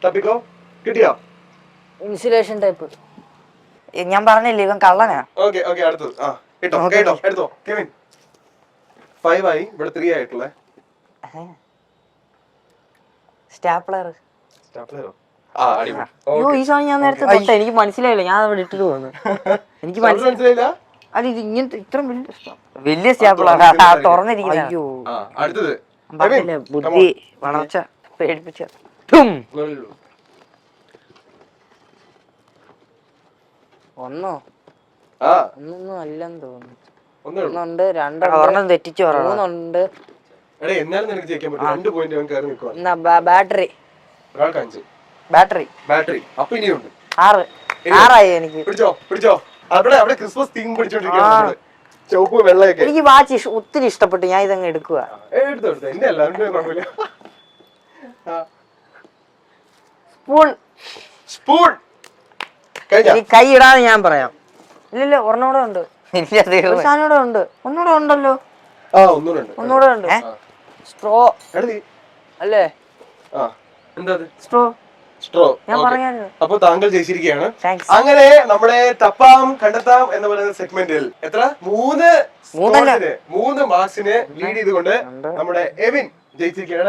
തപ്പിക്കോ. കിട്ടിയോ? Insulation type. ഞാൻ പറഞ്ഞില്ലേ ഇവൻ കള്ളനാ. ഓക്കെ ഓക്കെ, അടുത്തത്. ആ കേട്ടോ കേട്ടോ, എടുത്തോ കെവിൻ. 5 ആയി, ഇവിടെ 3 ആയിട്ടുള്ളേ. സ്റ്റാപ്ലർ. സ്റ്റാപ്ലറോ? ആ, അടിപൊളി. അയ്യോ ഈ സാധനം ഞാൻ നേരത്തെ തൊട്ട, എനിക്ക് മനസ്സിലായില്ല, ഞാൻ അവിടെ ഇട്ടിട്ട് പോകുന്നു. എനിക്ക് മനസ്സിലായില്ല. അത് ഇത് ഇങ്ങനത്തെ ഇത്ര വലിയ സ്റ്റാപ്ലർ തുറന്നിരിക്കുന്ന. അയ്യോ അടുത്തത് ബുദ്ധി വളർച്ച പേടിപ്പിച്ച. ഒന്നോ ഒന്നൊന്നും അല്ലെന്ന് തോന്നുന്നു. ഒന്നുണ്ട്, രണ്ടെണ്ണം തെറ്റിച്ചു പറ, മൂന്നുണ്ട്. ബാറ്ററി ബാറ്ററി ബാറ്ററി അപ്പൊ ഇനിയുണ്ട്. 6 എനിക്ക്. പിടിച്ചോ. അവിടെ ക്രിസ്മസ് തീം പിടിച്ചോണ്ടിരിക്കുകയാണ്. ചുവപ്പ് വെള്ളയൊക്കെ. എനിക്ക് വാച്ച് ഒത്തിരി ഇഷ്ടപ്പെട്ടു, ഞാൻ ഇതങ്ങ് എടുക്കുക. എടുത്തോ എന്റെ അല്ല, സ്പൂൺ. കൈ ഇടാതെ ഞാൻ പറയാം. ഇല്ല ഒരെണ്ണൂടെ ഉണ്ട്. സാധനൂടെ ഉണ്ട്. ഒന്നൂടെ ഉണ്ടല്ലോ. ഒന്നൂടെ ഉണ്ട്. സ്ട്രോ അല്ലേ? സ്ട്രോ. അപ്പൊ താങ്കൾ ജയിച്ചിരിക്കുകയാണ്. അങ്ങനെ നമ്മുടെ തപ്പാം കണ്ടെത്താം എന്ന് പറയുന്ന സെഗ്മെന്റിൽ എത്ര 3 മാർക്സിന് ലീഡ് ചെയ്തുകൊണ്ട് നമ്മുടെ എവിൻ ജയിച്ചിരിക്കുകയാണ്.